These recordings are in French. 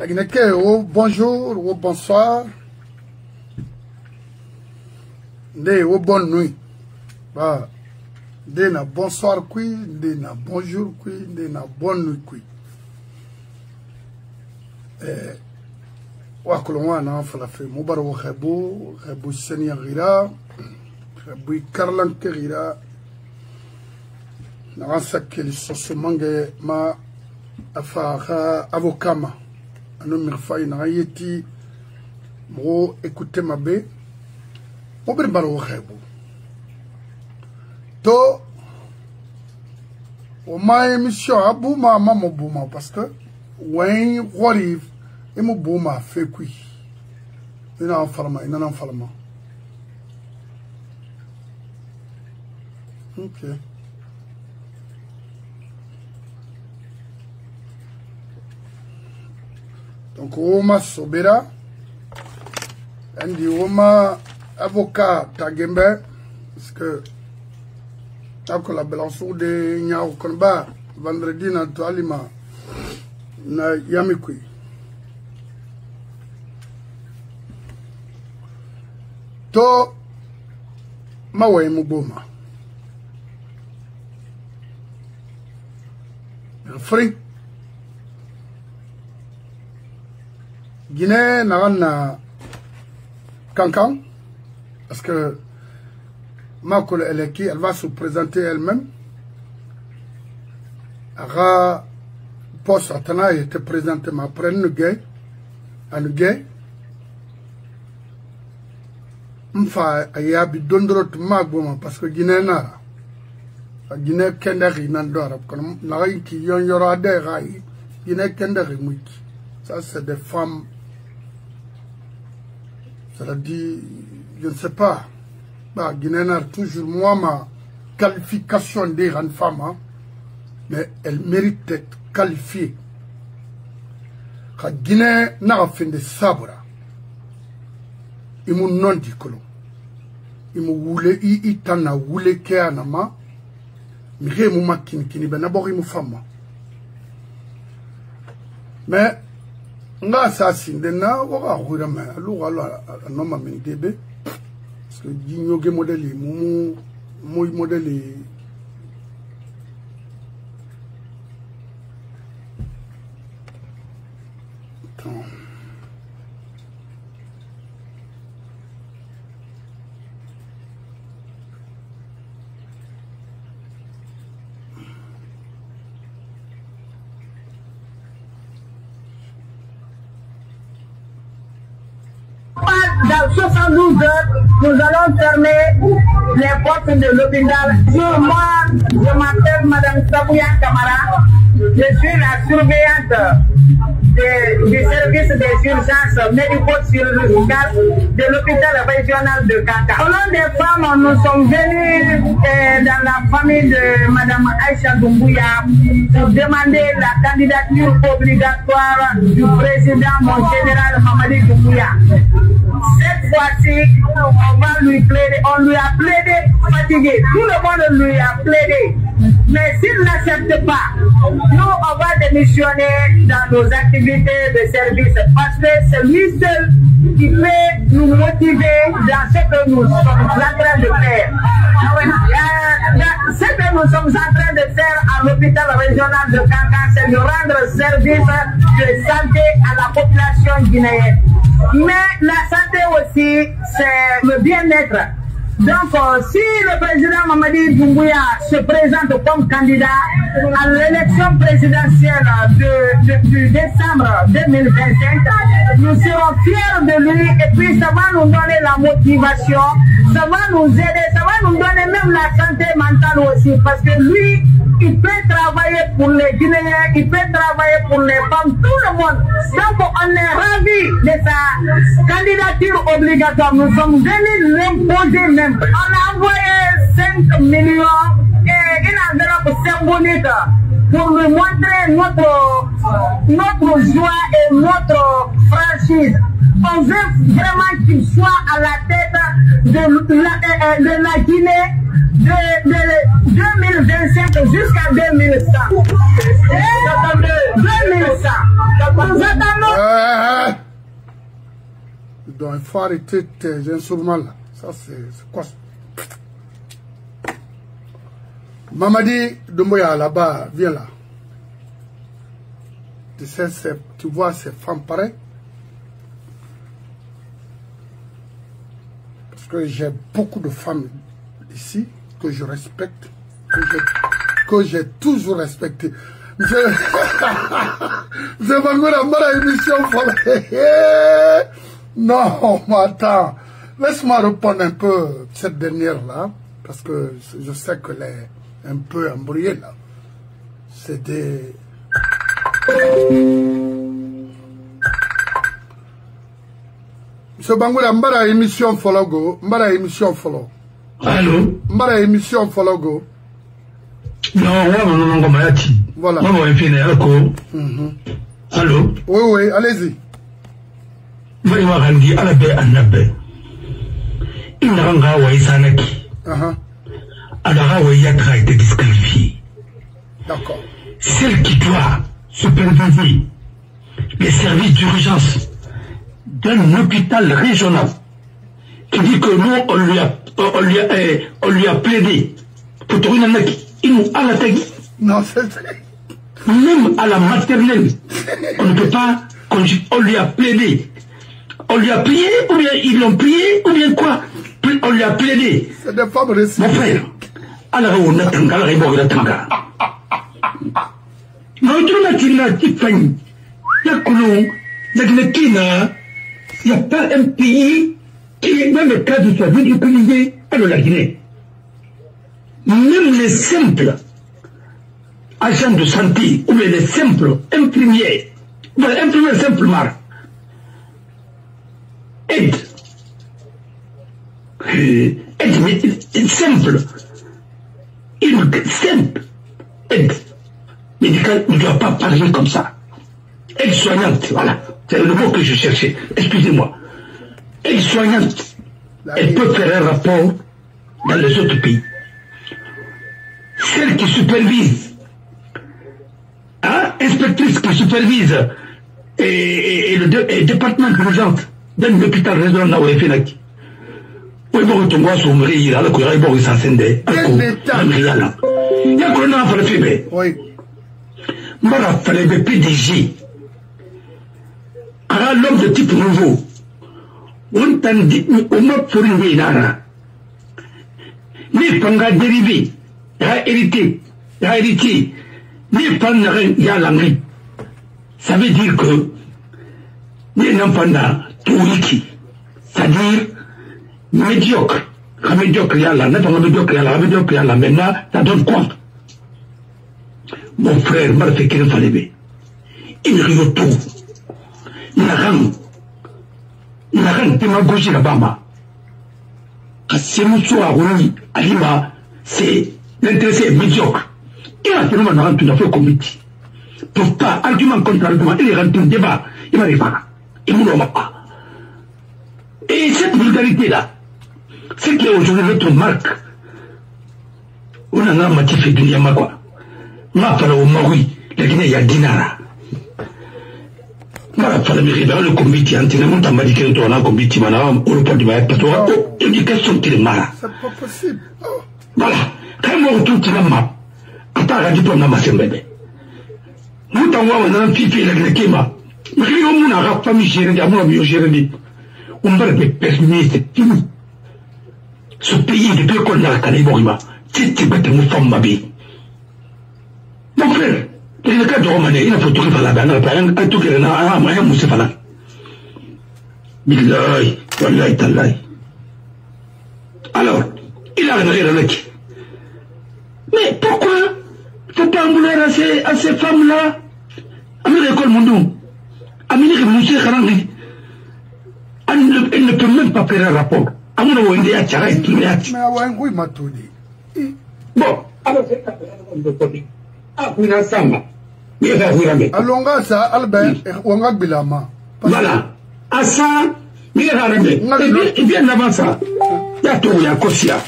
Bonjour ou bonsoir. Ou bonne nuit. Na bonsoir kui, na bonjour kui, na bonne nuit kui. Wakulwa na falafe mubarak khabu senia gira, khabu karlan gira. Na sakeli sosomange ma afa avokama. Anu mirfai na yeti mo écouter ma bé. Mubarak khabu. To o ma émission abouma maman bouma parce que ouais arrive et mon bouma fait quoi il en falma ok donc o ma sobera andi o ma avocat tagembe parce que ako la balance de nyaaw kon ba vendredi na to alima na yamikui to mawe muboma free Guinée na Kankan parce que ma collègue elle va se présenter elle-même. Elle poste atana était présentée ma prenne gay an gay. M'fa ayabi dondrot magoma parce que Guinée na Guinée kendari nandora comme na ki yon yora de rai Guinée kendari muki. Ça c'est des femmes. Ça dit je ne sais pas. Bah, Guinée a toujours moi ma qualification des grandes femmes, hein, mais elle mérite d'être qualifiée. Quand Guinée n'a fait de sabra, il m'a non dit que il m'a voulu, il t'en a voulu qu'il y a nama, mais il m'a kini ben d'abord il m'a femme. Mais n'a ça sin de na waka hura mais alors non ma mendebe. Parce que Digno Ge modèle, mon modèle. Attends. Dans 72 heures, nous allons fermer les portes de l'hôpital. Moi, je m'appelle Madame Sabouya Kamara. Je suis la surveillante du service des urgences médico-chirurgicales de l'hôpital régional de Kaka. Au nom des femmes, nous sommes venus dans la famille de Madame Aïcha Doumbouya pour demander la candidature obligatoire du président, mon général Mamadi Doumbouya. Cette fois-ci, on va lui plaider, on lui a plaidé fatigué. Tout le monde lui a plaidé. Mais s'il n'accepte pas, nous, on va démissionner dans nos activités de service. Parce que c'est lui seul qui peut nous motiver dans ce que nous sommes en train de faire. Ce que nous sommes en train de faire à l'hôpital régional de Kankan, c'est de rendre service de santé à la population guinéenne. Mais la santé aussi, c'est le bien-être. Donc, si le président Mamadi Doumbouya se présente comme candidat à l'élection présidentielle du décembre 2025, nous serons fiers de lui et puis ça va nous donner la motivation, ça va nous aider, ça va nous donner même la santé mentale aussi parce que lui, il peut travailler pour les Guinéens, il peut travailler pour les femmes, tout le monde. Donc, on est ravis de sa candidature obligatoire. Nous sommes venus l'imposer même. On a envoyé 5 millions et une enveloppe symbolique pour lui montrer notre joie et notre franchise. On veut vraiment qu'il soit à la tête de la Guinée de 2025 jusqu'à 2100. 2100. Nous attendons Donc il faut arrêter tes instruments là. Ça c'est quoi ça? Mamadi Doumbouya là-bas, viens là. Tu sais, tu vois ces femmes pareilles? Parce que j'ai beaucoup de femmes ici que je respecte, que j'ai toujours respecté. Monsieur Bangoura, ma émission, non, mais attends, laisse-moi répondre un peu cette dernière-là, parce que je sais qu'elle est un peu embrouillée là. C'est des... Monsieur Bangoura, mbara émission follow. Allô? Mbara émission follow. Non, Mayati. Voilà. Allô? Oui, allez-y. A été disqualifié. D'accord. Celle qui doit superviser les services d'urgence d'un hôpital régional qui dit que nous, on lui a plaidé pour trouver un mec, il nous a la tête. Non, c'est... Même à la maternelle, on ne peut pas, on lui a plaidé. On lui a plié, ou bien ils l'ont plié, ou bien quoi? On lui a plaidé. C'est des femmes réciproques. Mon frère, alors on a tanga, alors on a tanga. Non, tu n'as pas dit que il y a Koulou, il y a Guinée, il n'y a pas un pays qui est dans le cas du service du Guinée, alors la Guinée. Même les simples agents de santé, ou bien les simples imprimiers, imprimer simplement, aide simple, aide médicale ne doit pas parler comme ça. Aide soignante, voilà, c'est le mot que je cherchais, excusez-moi. Aide soignante, elle peut faire un rapport dans les autres pays. Celle qui supervise, inspectrice qui supervise et le département d'urgence d'un hôpital régional où elle fait là. Oui, bon, tu vois, son mari, il a le courage, il s'en scinde. Il y a qu'on a fait le fait. Oui. Mara fallait le PDG. Alors, l'homme de type nouveau. On t'a dit, on m'a pour une vénara. Mais panga dérivé, il a hérité, mais panga, il y a l'angri. Ça veut dire que, les n'empanda, tout wiki. C'est-à-dire, médiocre. Médiocre, il y a là, médiocre, maintenant, ça donne quoi? Mon frère m'a fait qu'il fallait bien. Il rit tout. Il n'a rien démagogie là-bas. C'est mon soir, oui, Alima, c'est l'intéressé médiocre. Il a tellement de rentré dans le comité. Pour pas, argument contre argument, il est rentré dans le débat, il m'arrive pas. Il ne m'a pas. Et cette vulgarité-là, c'est qui est aujourd'hui notre marque. On a un motif de Niama quoi. Ma parole au Maui, la Guinée, il y a Dinara. Ma parole me révèle le comité, antinement, t'as dit que tu as un comité, maintenant, au report du Maïs, parce que l'éducation, tu es mara. C'est pas possible. Voilà. Quand on retourne, tu l'as ma. Attends, la diplôme, ma bébé. Nous, t'en vois, on a un fifi, la Guinée, mais on a une famille gérée, on a mieux géré. On va le permis, c'est fini. Ce pays, depuis qu'on a la Caliborima, c'est une femme, ma vie. Mon frère, dans le cas de Romané, il a faut tout faire là-bas, un tout qui est là, un moyen moussé là. Billahi, wallahi, tallahi. Alors, il a rien avec. Mais pourquoi faut pas en vouloir à ces femmes-là? Amir l'école Mondou, Amir Moussé Kharangli, elle ne peut même pas faire un rapport. Amir Wende a Tcharay, tout le monde. Mais Awan, oui, m'a tout dit. Bon, alors c'est ça, ah, oui, ensemble. Alonga ça, Albert, Wanga Bilama. Voilà. À ça, et bien avant ça, il y a tout, il y a Kossia.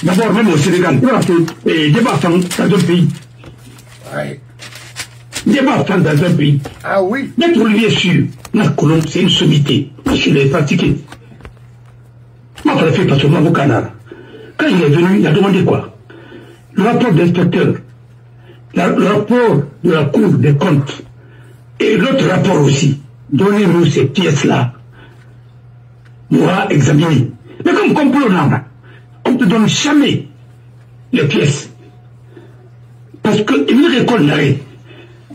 D'abord, même au Sénégal, il y a tout, et débat dans un pays. Oui. Débat dans un pays. Ah oui. D'être Olivier sûr, la colombe, c'est une sommité. Moi, je l'ai pratiqué. Moi, je l'ai fait parce que moi, au Canada, quand il est venu, il a demandé quoi? Le rapport d'inspecteur, le rapport de la Cour des comptes, et l'autre rapport aussi. Donnez-nous ces pièces-là. Moi, examiner. Mais comme complot, on ne te donne jamais les pièces. Parce que il récolte l'arrêt.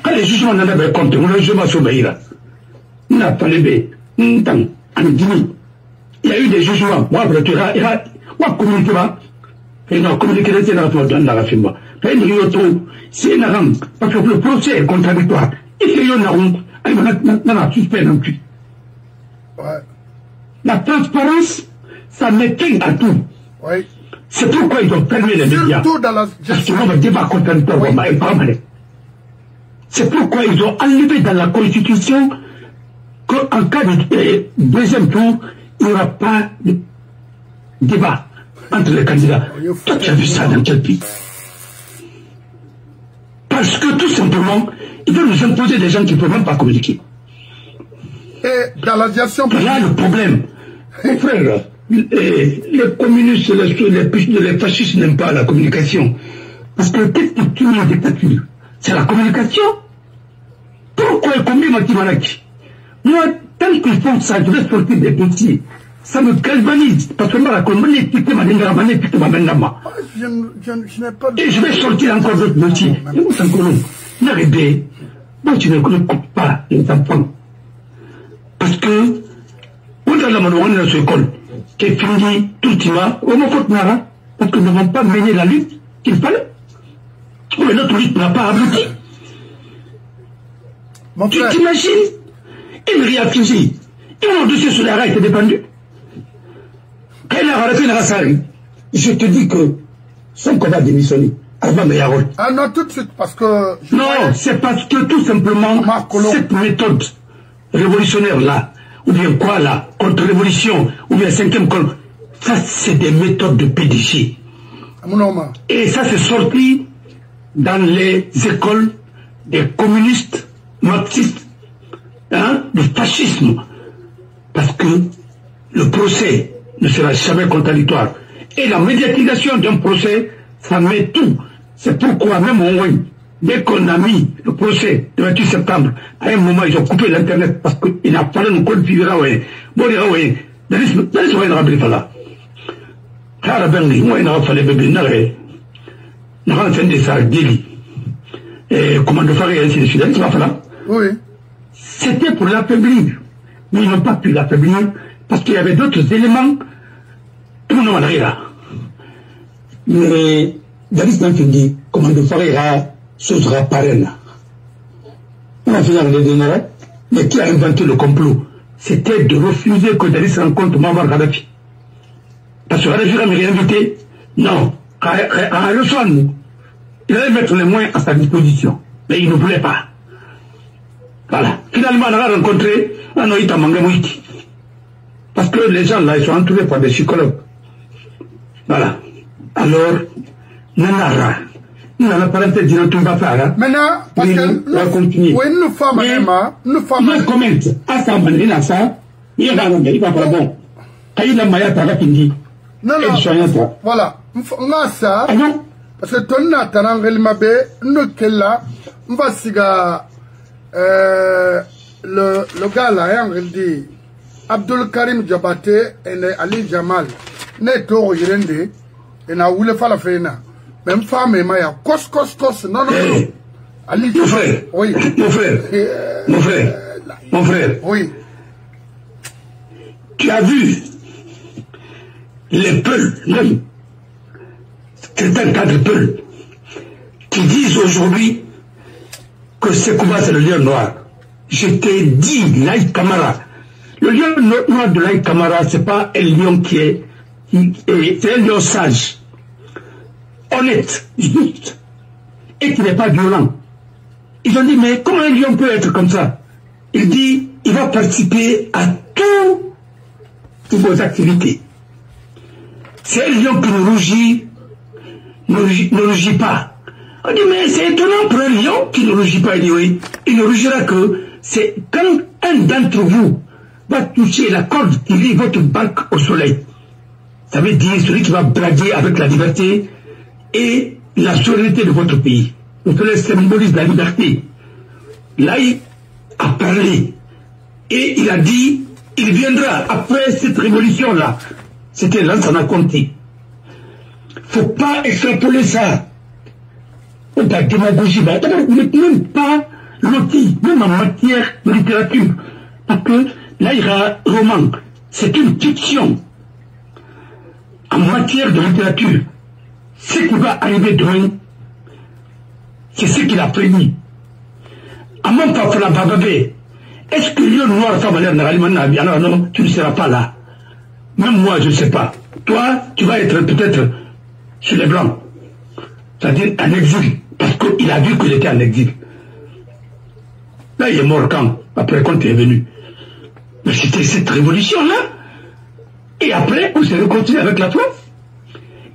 Quand les jugements n'en avaient compte, on a le jugement sur Baïra. On n'a pas levé. Il y a eu des jugements. Moi, je moi, communiquer. Et non, communiquer, c'est dans la film. C'est une arme. Parce que le procès est contradictoire. Et c'est une arme. La transparence, ça m'éteint à tout. Oui. C'est pourquoi ils ont fermé les médias. Parce qu'ils ont un débat contradictoire. C'est pourquoi ils ont enlevé dans la Constitution qu'en cas de deuxième tour, il n'y aura pas de débat entre les candidats. Toi, tu as vu ça dans quel pays? Parce que tout simplement, ils veulent nous imposer des gens qui ne peuvent même pas communiquer. Et dans l'aviation... Là, le problème, mon frère, les communistes, les fascistes n'aiment pas la communication. Parce que qu'est-ce que tu la dictature? C'est la communication. Pourquoi combien m'a-t-il? Moi, tant qu'ils font ça, je vais sortir des dossiers. Ça me galvanise. Parce que moi, la communication, je n'ai pas... Et je vais sortir encore d'autres dossiers. Et vous, c'est encore long. N'arrêtez. Moi, tu ne coupes pas les enfants. Parce que, on a la manoire dans cette école, qui est finie tout le temps, on m'a fait nara, parce que nous n'avons pas mené la lutte qu'il fallait. Mais notre lutte n'a pas abouti. Tu t'imagines? Une réaffusée. Et mon dossier sur la rail était dépendu. Quand il a arrêté la rassari, je te dis que son combat démissionné. Ah non, tout de suite, parce que... Non, c'est parce que tout simplement, cette méthode révolutionnaire là, ou bien quoi là, contre-révolution, ou bien 5e colonne, ça c'est des méthodes de PDG. Et ça c'est sorti dans les écoles des communistes, marxistes, hein, du fascisme. Parce que le procès ne sera jamais contradictoire. Et la médiatisation d'un procès, ça met tout. C'est pourquoi même au moins, dès qu'on a mis le procès du 28 septembre, à un moment, ils ont coupé l'Internet parce qu'il n'a pas de code figurant. Bon, il y a un rabbi là. Car moi, il n'a pas les bébés, il n'a fait des salles délit. Et comment de faire et ainsi de suite. Oui. C'était pour l'affaiblir. Mais ils n'ont pas pu l'affaiblir parce qu'il y avait d'autres éléments. Tout le monde là. Mais, David Nanfindi, comment de faire sera parrain. On a fini avec les dénarets, mais qui a inventé le complot? C'était de refuser que David rencontre Muammar Kadhafi. Parce que Kadhafi n'a rien invité. Non. À Leçon, il allait mettre les moyens à sa disposition. Mais il ne voulait pas. Voilà. Finalement, on a rencontré Anoïta Mangamouiti. Parce que les gens là, ils sont entourés par des psychologues. Voilà. Alors, Nanara. Nous n'avons pas l'intérêt de va faire. Maintenant, parce que va continuer. Oui, nous femmes, nous femmes. Nous commente. À ça, on ça. Il va pas bon. Quand il a Maya Tarapindi. Non, non. Voilà. On a ça. Ah non. Parce que ton Nataran Relmabe, nous qu'elle là, on va siga le gars là, il dit Abdul Karim Diabaté et Ali Jamal. Ne to yirende et na wule fala fena. Même femme et maya kos. Non. Ali Mon frère. Oui. Mon frère. Oui. Tu as vu les Peuls, même certains cadres Peuls, qui disent aujourd'hui que ce combat c'est le lion noir. Je t'ai dit, Laïc Camara, le lion noir de Laïc Camara, c'est pas un lion qui est, c'est un lion sage, honnête, juste, et qui n'est pas violent. Ils ont dit, mais comment un lion peut être comme ça? Il dit, il va participer à toutes vos activités. C'est un lion qui ne rougit pas. On dit, mais c'est étonnant pour un lion qui ne rougit pas. Il dit, oui, il ne rougira que c'est quand un d'entre vous va toucher la corde qui lie votre barque au soleil. Ça veut dire celui qui va braguer avec la liberté et la souveraineté de votre pays. Vous faites le symbolisme de la liberté. Là, il a parlé et il a dit, il viendra après cette révolution-là. C'était Lansana Conté. Faut pas extrapoler ça. On a démagogie. Même pas l'outil, même en matière de littérature. Parce que là, il y a roman. C'est une fiction. En matière de littérature, ce qui va arriver demain, c'est ce qu'il a prédit. À mon papa, la bababé, est-ce que Lyon Noir, non, tu ne seras pas là. Même moi, je ne sais pas. Toi, tu vas être peut-être sur les Blancs. C'est-à-dire en exil. Parce qu'il a vu qu'il était en exil. Là, il est mort quand? Après, quand il est venu. Mais c'était cette révolution-là. Et après, on s'est reconstruit avec la France.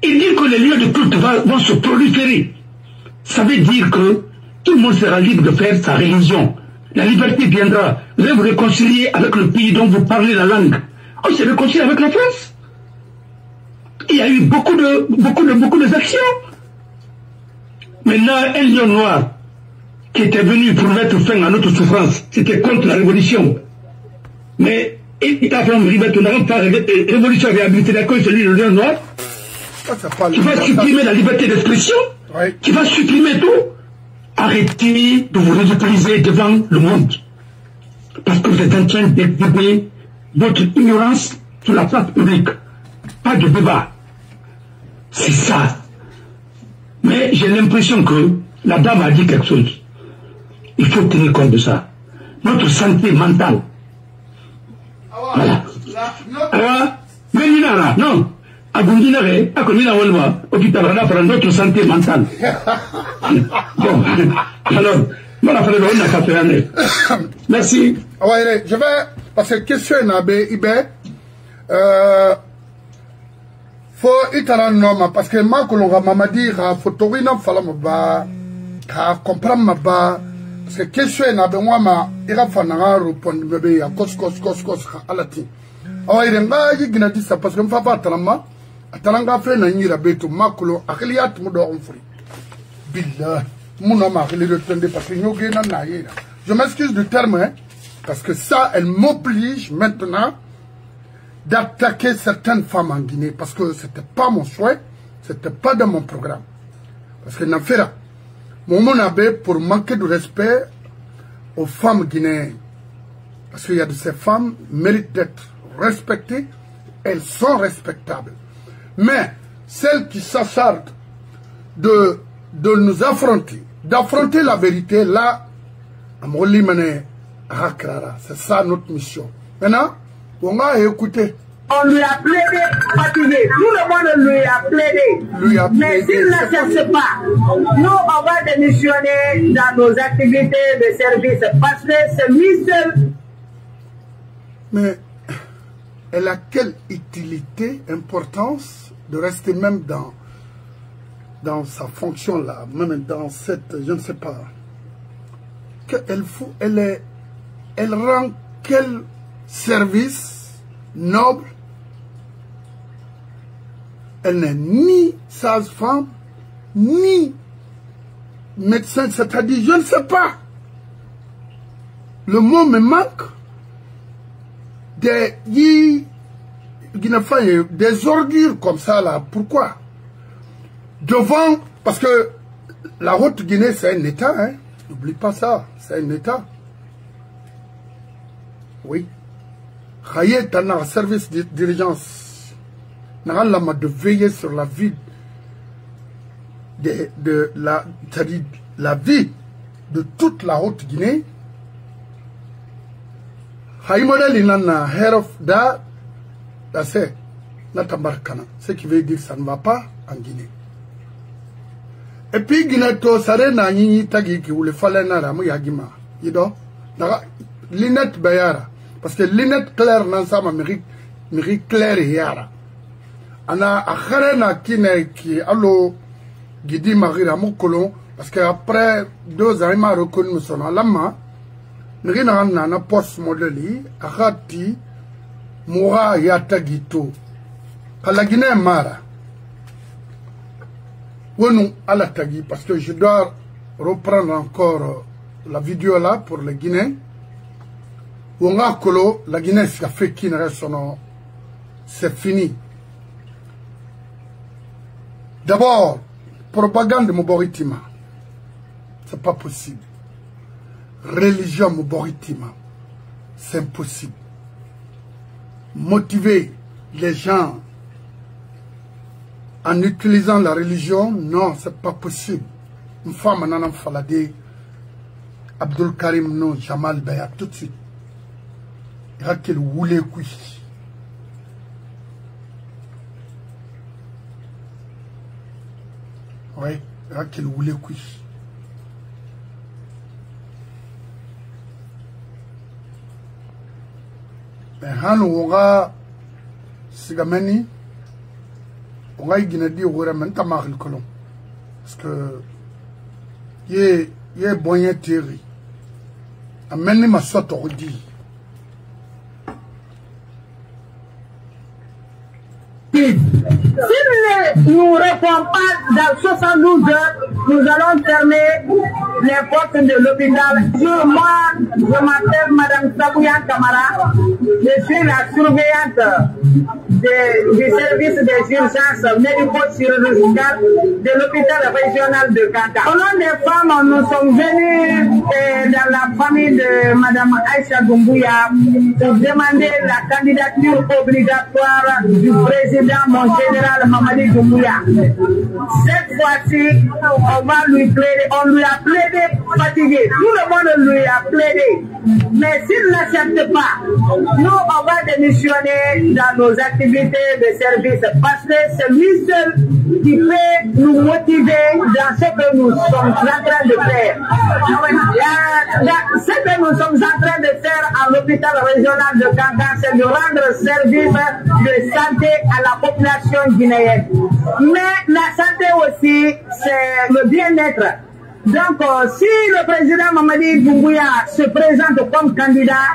Il dit que les lieux de culte vont se proliférer. Ça veut dire que tout le monde sera libre de faire sa religion. La liberté viendra. Vous allez vous réconcilier avec le pays dont vous parlez la langue. On s'est réconcilié avec la France. Il y a eu beaucoup de actions. Maintenant, un lion noir qui était venu pour mettre fin à notre souffrance, c'était contre la révolution. Mais il a fait un révolution réhabilitée d'accord, celui le lion noir. Tu vas supprimer la liberté d'expression, tu vas supprimer tout. Arrêtez de vous ridiculiser devant le monde. Parce que vous êtes en train d'exhiber votre ignorance sur la place publique. Pas de débat. C'est ça. Mais j'ai l'impression que la dame a dit quelque chose. Il faut tenir compte de ça. Notre santé mentale. Voilà. Alors, mais non. Notre santé mentale. Bon, alors, merci. Ouais, je vais, parce que question faut itara noma, parce que ma kolonga mama dit, faut torina fala maba, comprendre maba, parce que question moi ma, ira fananga répondre bébé, ya kos, alati. Ouais, nga yigina dit ça, parce que m'fa pas tarama, atalanga fe na nyira beto, ma kolon, akiliat mudo onfri. Billah, mon homme a retenu parce que je m'excuse du terme, hein, parce que ça, elle m'oblige maintenant d'attaquer certaines femmes en Guinée, parce que c'était pas mon souhait, c'était pas dans mon programme. Parce que Nafera, mon abbé, pour manquer de respect aux femmes guinéennes, parce qu'il y a de ces femmes méritent d'être respectées, elles sont respectables. Mais celles qui s'acharnent de nous affronter, d'affronter la vérité, là, c'est ça notre mission. Maintenant, on a écouté. On lui a plaidé, fatigué. Tout le monde lui a plaidé. Mais s'il ne cherche pas, nous, on va démissionner dans nos activités de service parce que c'est lui seul. Mais elle a quelle utilité, importance de rester même dans sa fonction là, même dans cette, je ne sais pas, elle rend quel service noble. Elle n'est ni sage-femme, ni médecin, c'est-à-dire, je ne sais pas. Le mot me manque. Des ordures comme ça là, pourquoi? Devant, parce que la Haute-Guinée c'est un État, hein, n'oublie pas ça, c'est un État. Oui. Khayet a un service de diligence. De veiller sur la vie la vie de toute la Haute-Guinée. Haïmodel inana herof da c'est Natamarkana, ce qui veut dire que ça ne va pas en Guinée. Et puis Guinée to sare na nyinyi tagi ki wule fale na ramu yagima. Yido daga Linette Bayara, parce que Linette Claire nan sama miri Claire yara. Ana akharena kine ki allo Gidi Magira Moukolon, parce qu'après 2 ans, il m'a reconnu son alama. Nrina na post modeli, akati moura yata gito. la Guinée Mara. Nous à la Tagui, parce que je dois reprendre encore la vidéo là pour les Guinéens. On a colo la Guinée qui a fait qui ne reste son c'est fini. D'abord, propagande Moboritima, c'est pas possible. Religion Moboritima, c'est impossible. Motiver les gens en utilisant la religion, non, c'est pas possible. Une femme en falade, Abdul Karim non, Jamal Baya, tout de suite. Il y a qu'il voulait couille. Oui, il y a qu'il voulait couille. Mais han aura Sigamani, on a dit qu'il y a un marque colon. Parce que il y a bon thierry. Amenez ma sorte au dit. Si nous ne répondons pas dans 72 heures, nous allons fermer les portes de l'hôpital. Moi, je m'appelle Madame Sabouyan Kamara. Je suis la surveillante du service des urgences médico-chirurgicales de l'hôpital régional de Kanta. Au nom des femmes, nous sommes venus dans la famille de Madame Aïcha Doumbouya pour demander la candidature obligatoire du président, mon général Mamadi Doumbouya. Cette fois-ci, on lui a plaidé fatigué. Tout le monde lui a plaidé. Mais s'il n'accepte pas, nous, on va démissionner dans nos activités de service parce que c'est lui seul qui peut nous motiver dans ce que nous sommes en train de faire. Ce que nous sommes en train de faire à l'hôpital régional de Kankan, c'est de rendre service de santé à la population guinéenne. Mais la santé aussi, c'est le bien-être. Donc, si le président Mamadi Doumbouya se présente comme candidat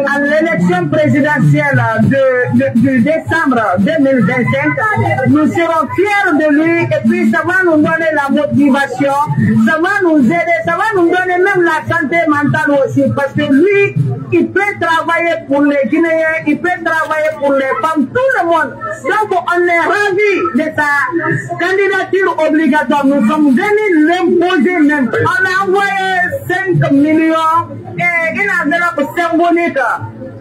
à l'élection présidentielle de décembre 2025, nous serons fiers de lui et puis ça va nous donner la motivation, ça va nous aider, ça va nous donner même la santé mentale aussi parce que lui, il peut travailler pour les Guinéens, il peut travailler pour les femmes, tout le monde. Donc, on est ravis de sa candidature obligatoire. Nous sommes venus l'imposer même. On a envoyé 5 millions et une enveloppe symbolique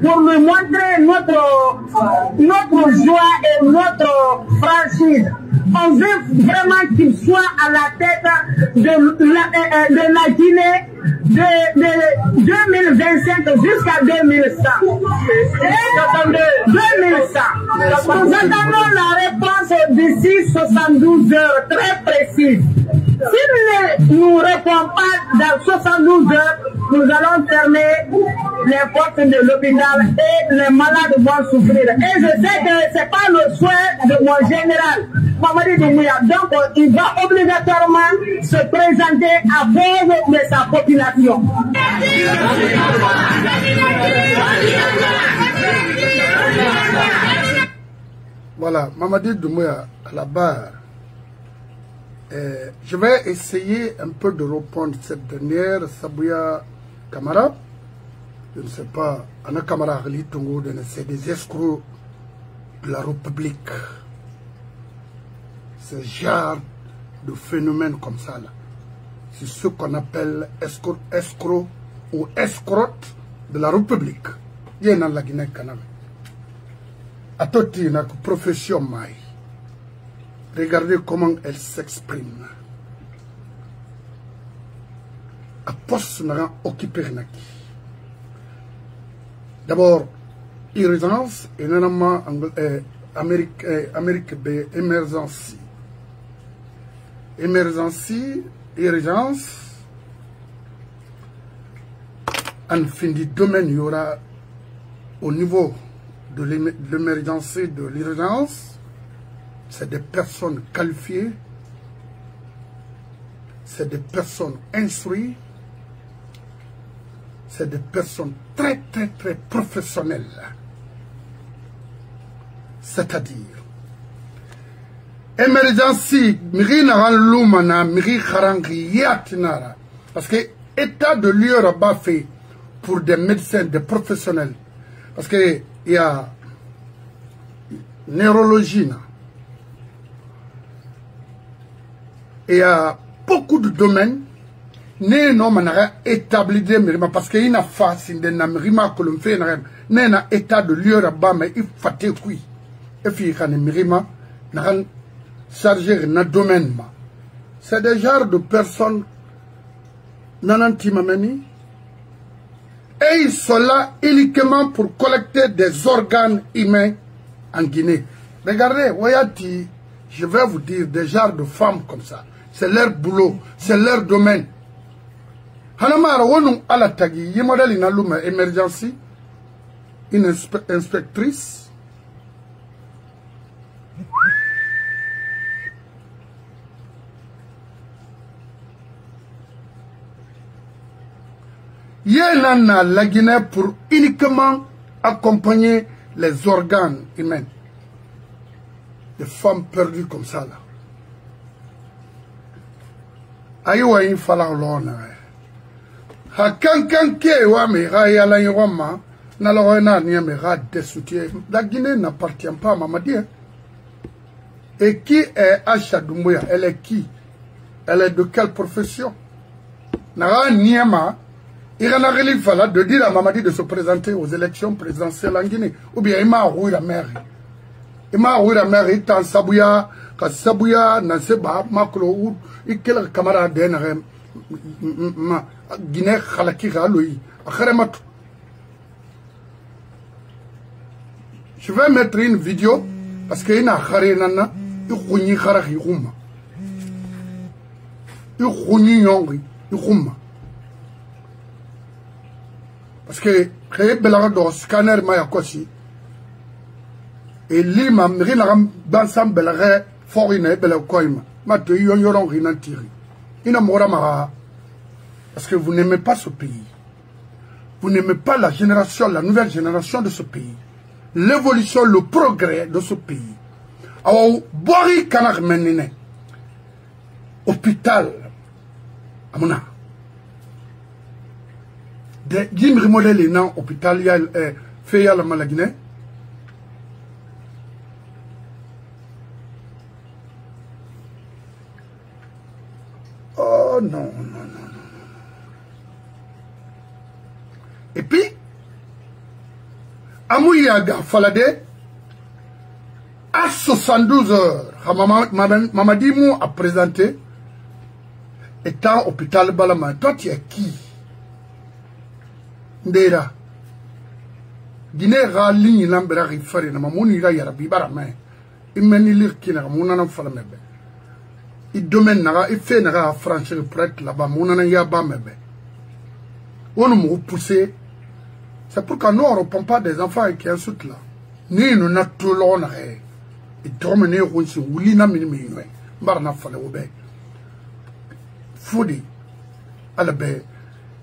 pour lui montrer notre joie et notre franchise. On veut vraiment qu'il soit à la tête de la Guinée de 2025 jusqu'à 2100. 2100. Nous attendons la réponse d'ici 72 heures, très précise. Si nous ne répondons pas dans 72 heures, nous allons fermer les portes de l'hôpital et les malades vont souffrir. Et je sais que ce n'est pas le souhait de mon général, Mamadi Doumbouya. Donc, il va obligatoirement se présenter à cause de sa population. Voilà, Mamadi Doumbouya à la barre. Je vais essayer un peu de répondre cette dernière, Sabouya Kamara. Je ne sais pas, Anna Kamara Ali Tongo, c'est des escrocs de la République. Ce genre de phénomène comme ça, là. C'est ce qu'on appelle escrocs ou escrocs de la République. Il y a dans la Guinée-Canada. À toute une profession maille. Regardez comment elle s'exprime. À poste n'a occupé rien. D'abord, urgence et normalement Amérique émergence. Urgence. En fin du domaine, il y aura au niveau de l'émergence de l'urgence. C'est des personnes qualifiées, c'est des personnes instruites, c'est des personnes très professionnelles. C'est-à-dire, Emergency, miri naran lumana, miri kharangi yatinara. Parce que état de lieu rabat fait pour des médecins, des professionnels. Parce que il y a neurologie, il y a beaucoup de domaines. Ne non manara établi de mirima parce que il n'a pas sin de namirima que l'on fait n'a état de lieu rabat mais il faté kui. Et puis quand mirima n'a chargé na domaine ma. C'est des genres de personnes nanantimameni. Et ils sont là uniquement pour collecter des organes humains en Guinée. Regardez, voyez, je vais vous dire des genres de femmes comme ça. C'est leur boulot, c'est leur domaine. Hanamara wonu ala tagi yimodali na luma emergency une inspectrice Yénana la Guinée pour uniquement accompagner les organes humains. Des femmes perdues comme ça là. Aïwa il fallait l'honneur. Ha kankan ke wa me ga ya la yoma na lo na ni me ga de soutien. La Guinée n'appartient pas à Mamadi. Et qui est Acha Doumbouya? Elle est qui? Elle est de quelle profession? Nara Niema, il a fallu de dire à Mamadi de se présenter aux élections présidentielles en Guinée. Ou bien il m'a roué la mère. Il m'a roué la mère, il t'a sabouya, ka sabouya, na seba, maklo, il quel camarade d'Enrem. Guinée Khalakira Louis. Je vais mettre une vidéo parce qu'il y a Kharinana, il y a Kharaki Rouma. Il y a Rouma. Parce que il y a scanner Mayakosi et l'ima Rinam Bansam Belare Forine Belakoima. Mate Yoron Rinantiri. Il n'a pas parce que vous n'aimez pas ce pays. Vous n'aimez pas la génération, la nouvelle génération de ce pays. L'évolution, le progrès de ce pays. Alors, Bori Kanak Menine. Hôpital. Amona. De Jim Rimodel est dans hôpital, il y a fait la Malagine. Oh non, non, non. Et puis, Amouyaga Falade, à 72 heures, Mamadi Mou a présenté, étant hôpital Balama. Toi, tu es qui? Ndera. Guinée Rali, Lambera Rifari, Namamouni Yarabi Barame. Il mène l'Irkina, Mounana Falamebe. Il domine, il fait à franchir le prêtre là-bas, Mounana Yabamebe. On nous poussé. C'est pourquoi nous, on ne reprend pas des enfants qui insultent là. Ni nous n'avons tout l'on a. Et dormez au rouge, ou l'ina minimum. Barna fallait au bec. Foudi. À la baie.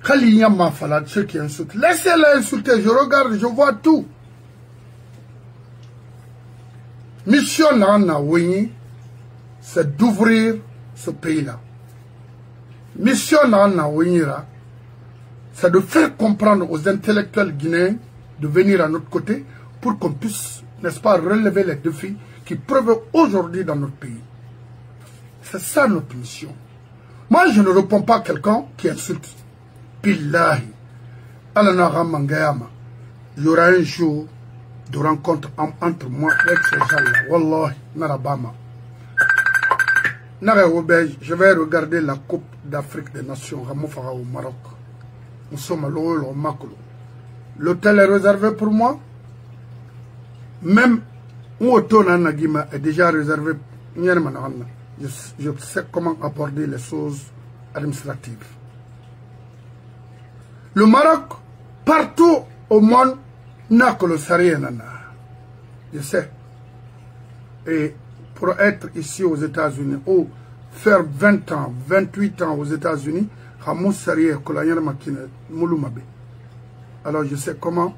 Khaliyam ma falade, ceux qui insultent. Laissez-les insulter, je regarde, je vois tout. Mission Nana Wini, c'est d'ouvrir ce pays-là. Mission Nana Wini là, c'est de faire comprendre aux intellectuels guinéens de venir à notre côté pour qu'on puisse, n'est-ce pas, relever les défis qui peuvent aujourd'hui dans notre pays. C'est ça notre mission. Moi, je ne réponds pas à quelqu'un qui insulte. Billahi, Alanara Mangayama, il y aura un jour de rencontre entre moi et ces gens-là. Wallahi, Narabama. Je vais regarder la Coupe d'Afrique des Nations, Ramofara au Maroc. Nous sommes à l'eau, l'hôtel est réservé pour moi. Même Ouotona Nagima est déjà réservé. Je sais comment aborder les choses administratives. Le Maroc, partout au monde, n'a que le Sariyanana. Je sais. Et pour être ici aux États-Unis, ou faire 20 ans, 28 ans aux États-Unis, alors je sais comment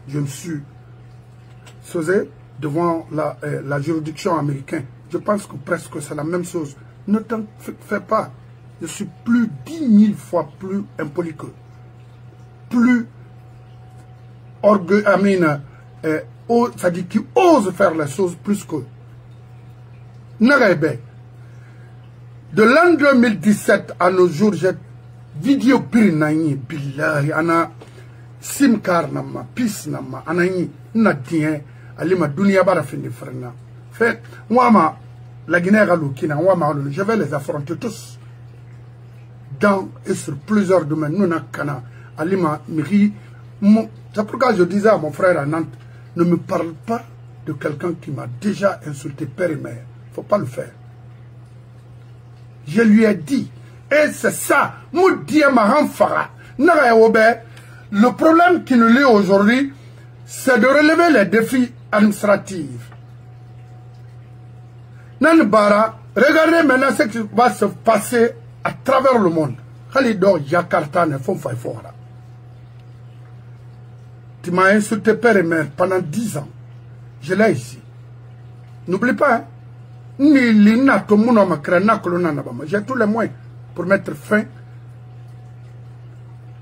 je me suis sauvé devant la juridiction américaine je pense que presque c'est la même chose. Ne t'en fais pas. Je suis plus 10 000 fois plus impoli que. Plus orgueilleux, c'est-à-dire qui ose faire les choses plus que. N'arrête. De l'an 2017 à nos jours, j'ai vidéo pirinaï, billahi, ana simkar nama, pis nama, anaï, nadien, alima dunia bara fini frena. Fait, moi, la Guinée Galouki, je vais les affronter tous. Dans et sur plusieurs domaines. Nous n'avons Alima Miri. C'est pourquoi je disais à mon frère à Nantes, ne me parle pas de quelqu'un qui m'a déjà insulté père et mère. Il ne faut pas le faire. Je lui ai dit, et c'est ça, le problème qui nous lie aujourd'hui, c'est de relever les défis administratifs. Nanbara, regardez maintenant ce qui va se passer à travers le monde. Khalidor Jakarta ne font pas fort. Tu m'as insulté père et mère pendant 10 ans. Je l'ai ici. N'oublie pas, hein. J'ai tous les moyens pour mettre fin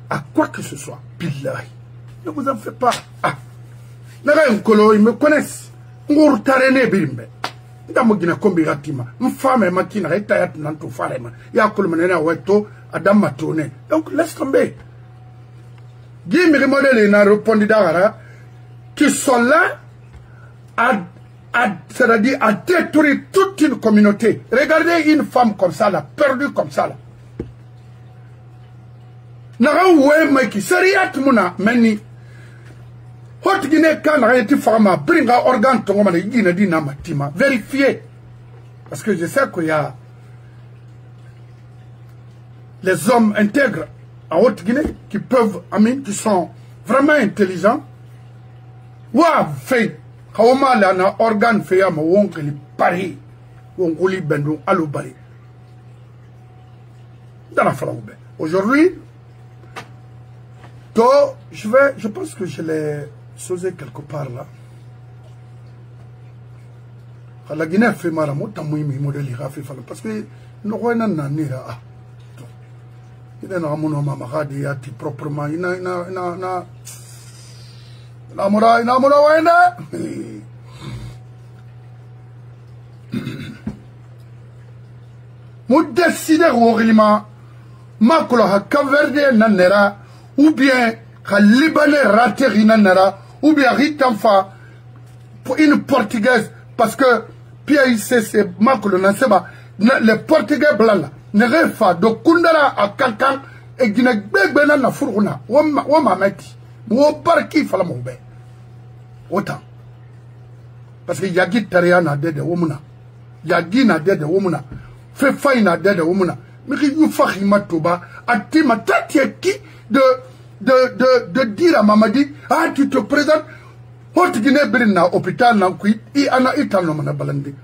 à quoi que ce soit. Billahi. Ne vous en faites pas. Ah. Ils me connaissent. Ndamugina kombi gatima mfame makina retayat nanto farema ya kulmanena weto adam matone donc laisse tomber. Guy Mirimodele n'a répondu d'Agara qui sont là c'est-à-dire à détruire toute une communauté. Regardez une femme comme ça là, perdue comme ça là. N'a oué meki seriat muna meni. Hot Guinée quand été fama bringa organe ton homme Guinée dina matima vérifiez parce que je sais qu'il y a les hommes intègres en Haute-Guinée qui peuvent qui sont vraiment intelligents. Wa fait kawma la na organe fait ama wonkeli pari wonkoli bendo alo bari dans la flambe. Aujourd'hui je pense que je l'ai sauté quelque part là. La Guinée fait mal à moi, parce que nous avons un nira. Il y a un moment proprement. Il y a ou bien un Libanais raté Rinanera, ou bien Ritanfa pour une Portugaise, parce que PIC c'est Makolo Naseba, les Portugais blancs ne rêvent pas de Kundara à quelqu'un et Guinée Bébena na Furuna, ou Mameti, ou Barki Falamoube. Autant. Parce que Yagi Tariana de Womuna, Yagi na de Womuna, Fefa na de Womuna, mais il faut Matoba, à Tima Tatieki de dire à Mamadi, ah tu te présentes, Haute Guinée Brina, hôpital Nankui, et Anna Italo Manabalandi.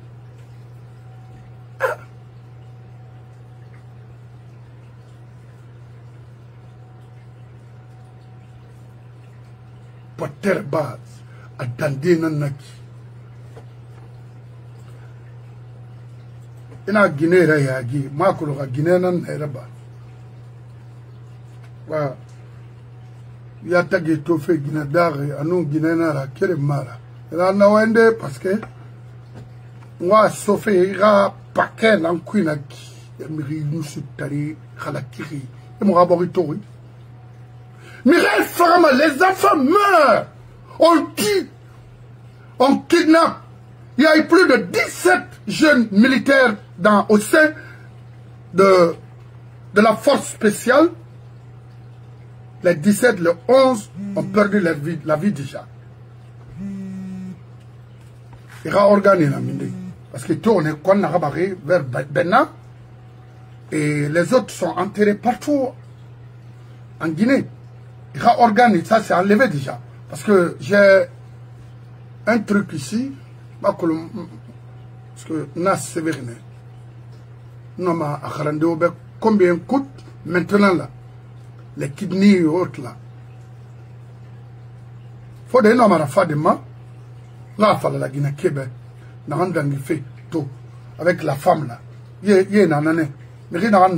Potter base, à Dandé Nanaki. Ina Guinée Rayagi, Makolo Guinée Nanaba. Wa ya tagi to fe Guinée dare anu Guinée nara kere mara la na wende parce que moi sofé ira paquet nan kuina ki miri nusu tari khalakiri et mon laboratoire Mireille Farama, les enfants meurent, on tue, on kidnappe. Il y a eu plus de 17 jeunes militaires au sein de la force spéciale. Les 17, les 11 ont perdu la vie déjà. Il y a organisé la mine. Parce que tout on est qu'on a rabarré vers Benna. Et les autres sont enterrés partout en Guinée. Il y a organisé, ça c'est enlevé déjà. Parce que j'ai un truc ici. Parce que Nas Sévérine. Combien coûte maintenant là les kidneys et autres là. Il faut des noms à la fin de moi. Là, il faut la Guinée Québec. Dans un fait tout. avec la femme là. Il y a une année. Mais il y a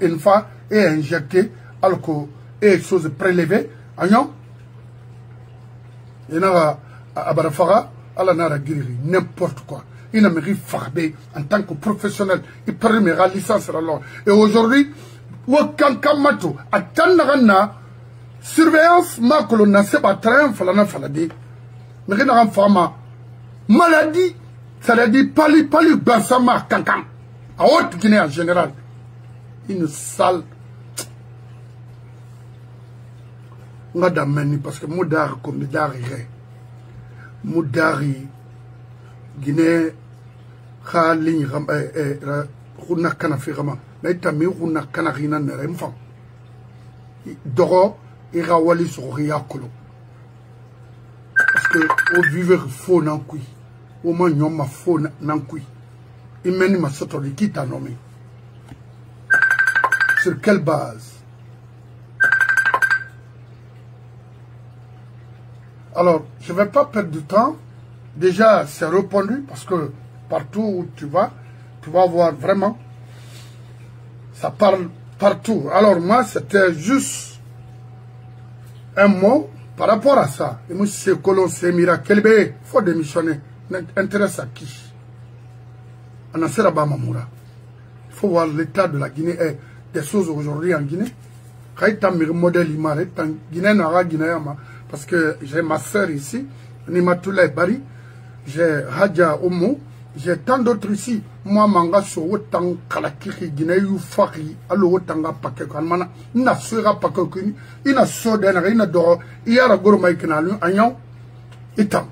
une fois, et injecté, alcool, et choses prélevées, agnon. Il y a à Barafara, à la Nara Guiri, n'importe quoi. Il n'a pas fait en tant que professionnel. Il perd la licence. Et aujourd'hui, aucun kamato, à Tanarana, surveillance, ma colonna, c'est pas train, falana faladi. Mais il y a une femme, maladie, ça veut dire pali, bansama, cancan. À Haute-Guinée en général. Une salle. On a d'amener parce que Moudari, comme Moudari, Guinée, Khalin, Runa Kanafirama, Naitami, Runa Kanarina, Neremfan. Doro, Irawali sur Riakolo. Parce que au vivre faux n'encoui, au moins yon ma faux n'encoui. Il mène ma sotori qui t'a nommé. Sur quelle base? Alors, je ne vais pas perdre du temps. Déjà, c'est répondu parce que partout où tu vas voir vraiment, ça parle partout. Alors moi, c'était juste un mot par rapport à ça. Et moi, c'est Colon, c'est miracle. Il faut démissionner. Intéresse à qui? On a fait là-bas, Mamoura. Il faut voir l'état de la Guinée et des choses aujourd'hui en Guinée. Modèle Guinée, parce que j'ai ma soeur ici, Nimatoula Bari, j'ai Hadja Omo, j'ai tant d'autres ici. Moi, manga so autant kalakiri Guinée yu faki, allo autant paquet kanmana, n'a sera pas que il n'a so d'un ina d'or, il y a la gourmaïkinalu, agnon, itam.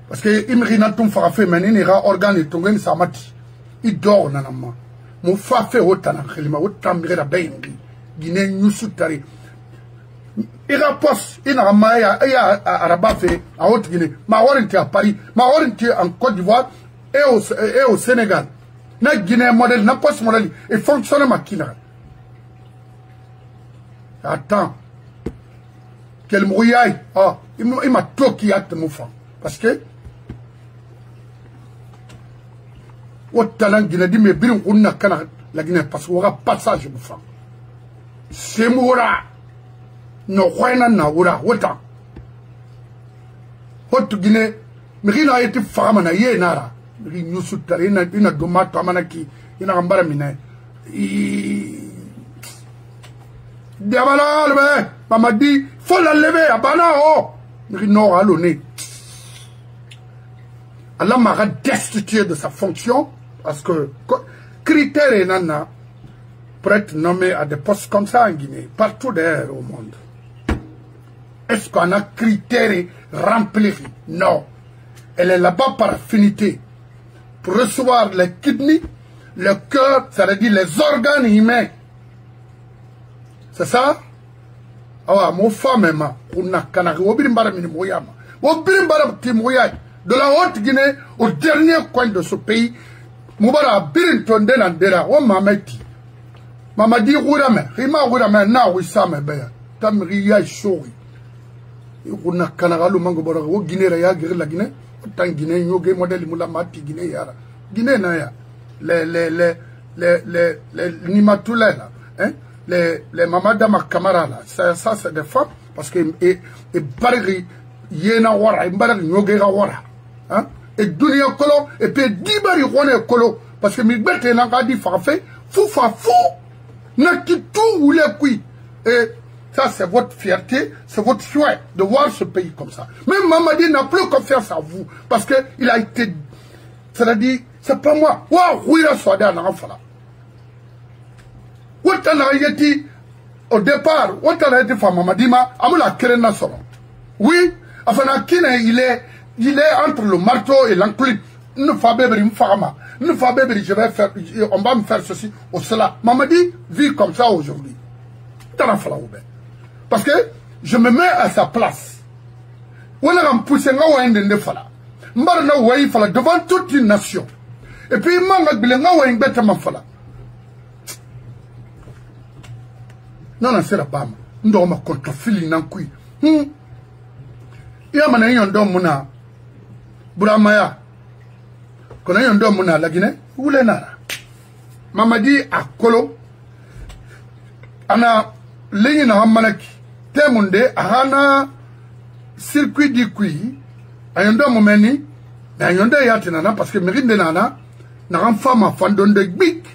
Parce que imrina ton farafé, mais il ira organe et ton samati. Il dort nanama. Mon fa fait autant, autant mire la bengi. Guinée Nusutari. Il rapporte, il n'a pas à Rabat à Haute-Guinée. Ma warranty à Paris, ma warranty en Côte d'Ivoire et au Sénégal. Na Guinée modèle, n'a pas ce modèle. Et fonctionne ma Kina. Attends. Quel mouillaille. Ah, il m'a toqué à te moufant. Parce que. Autant la Guinée dit, mais bien, on n'a qu'à la Guinée parce qu'on aura passage moufant. C'est moura. No khoina na wura wota hotu Guinée mirina yeti fama na ye nara ri nyusu tare ina doma to amanaki ina ngambara mine diabala le mama dit faut la lever abana o ri no alone Allah m'a destitué de sa fonction parce que critères nana pour être nommé à des postes comme ça en Guinée partout d'ailleurs au monde. Est-ce qu'on a critères remplis? Non. Elle est là-bas par affinité. Pour recevoir les kidneys, le cœur, ça veut dire les organes humains. C'est ça? Ah, mon femme, on a canari, de la Haute-Guinée au dernier coin de ce pays, Moubara Birinton Denandera, oh mameti. Mama dit Rourame, Rima Rourame, na Wissame Beya, Tamria Shori. On a Canaralo Mangobora, Guinée, la Guinée, autant Guinée, Yoga, modèle Moulamati, Guinée, Yara. Guinée, Naya. Les Nimatoulet, hein, les Mamadama Kamara, ça, c'est des femmes, parce que, et Barri, Yena Wara, et Barri, Yoga Wara, hein, et Dunia Kolo, et puis Dibari Rone Kolo, parce que Milbert et Nangadi Farfé, fou, n'a qui tout ou les couilles, et ça, c'est votre fierté, c'est votre choix de voir ce pays comme ça. Même Mamadi n'a plus confiance en vous. Parce qu'il a été... C'est-à-dire, c'est pas moi. Waouh, oui, la soirée, on a fait là. Au départ, on a été fait Mamadi, mais la Kerena Soro. Oui, enfin, il est entre le marteau et l'enclume. On va me faire ceci ou cela. Mamadi vit comme ça aujourd'hui. Parce que je me mets à sa place. On a poussé devant toute une nation. Et puis, non, c'est la bam. Nous ma contre fili nankui. Il y a un Buramaya. qu'on a un homme à la Guinée, où les nara. Mamadi à Kolo, ana ligne na Hamanaki, Temunde, Ahana, circuit du Kui, a un homme meni, mais un homme yatinana, parce que Mérine de Nana, n'a un femme à fandon de Bik,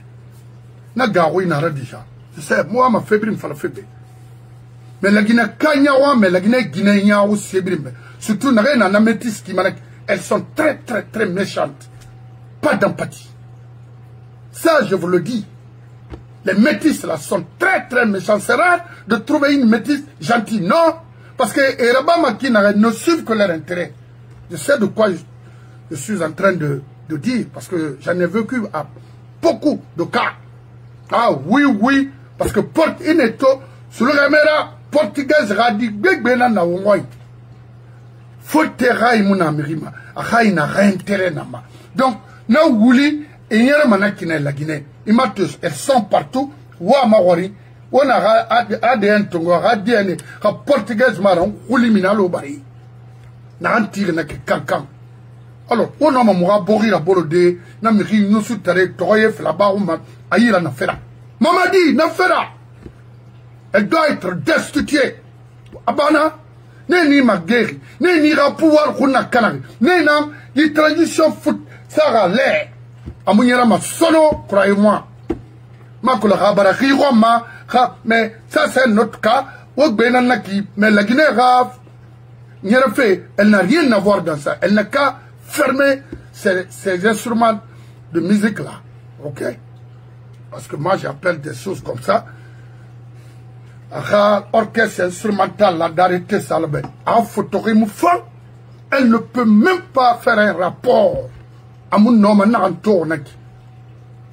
n'a garoui n'a déjà. Je sais, moi, ma fébrile me fait la fébrile. Mais la Guinée Kanyawa, mais la Guinée Guinéen aussi, surtout n'a rien en améthyste qui m'a. Elles sont très très très méchantes. Pas d'empathie. Ça, je vous le dis. Les métis là sont très très méchants. C'est rare de trouver une métisse gentille. Non. Parce que les Rabama qui ne suivent que leur intérêt. Je sais de quoi je suis en train de dire. Parce que j'en ai vécu à beaucoup de cas. Ah oui, oui. Parce que porte ineto sur le caméra portugaise radi gbegbe na wongoi. Faut rai muna mirima. Akai na intérêt nama. Donc na wuli enyere manakina la Guinée. Imatus elles sont partout. Wa mawari. On a ADN tongo ADN ka portugaise maran wuli minalo bari. Na antire na kankan. Alors on a mamura bori la borode na miri nusu tare toye fla bauma ayira na fera. Mamadi, Nafera, elle doit être destituée. Abana, n'est ma guerre, n'est pouvoir qu'on a canari, n'est ni tradition foot, ça a l'air. Amouniera ma sono, croyez-moi. Ma kola baraki roma, mais ça c'est notre cas. Ou benanaki, mais la Guinée rave, elle n'a rien à voir dans ça. Elle n'a qu'à fermer ces instruments de musique là. Ok? Parce que moi j'appelle des choses comme ça. Orchestre instrumental là d'arrêter ça. En photographie, elle ne peut même pas faire un rapport à mon nom en tourne.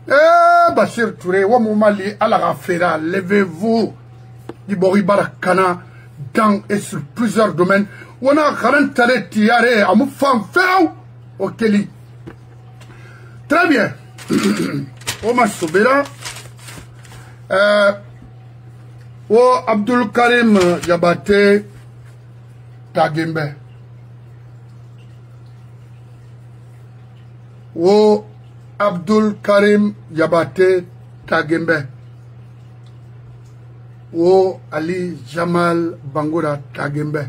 Eh Bachir Touré, Wamouali, Alarafera, levez-vous. Dibori Barakana, dans et sur plusieurs domaines. On a 40 années tiare à mon femme faire au Kelly. Très bien. Oma Soubera, Abdul Karim Yabate Tagembe, Abdul Karim Yabate Tagembe, Ali Jamal Bangoura Tagembe,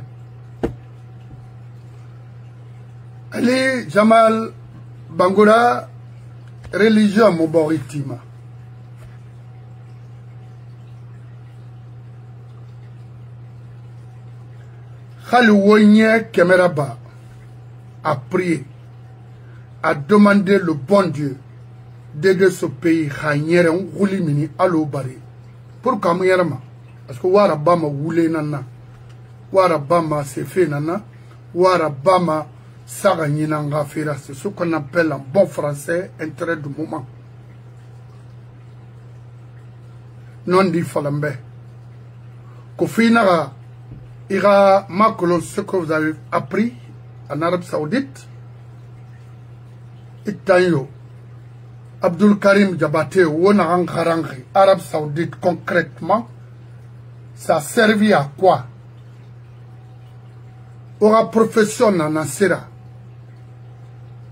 Ali Jamal Bangoura religion moboritima. Khalououye Kemeraba a prié, a demandé le bon Dieu d'aider ce pays Khanyere Roulimini Alobari. Pourquoi Mouyerama? Parce que Warabama Woulé Nana, Warabama Sefe Nana, Warabama Saranyinanga Fera, c'est ce qu'on appelle en bon français intérêt du moment. Non dit Falambe. Kofinara ira Makolo, ce que vous avez appris en Arabie Saoudite. Itayo Abdul Karim Jabate, Wonarang Harangri, Arabie Saoudite concrètement, ça a servi à quoi? Aura profession en Ansera.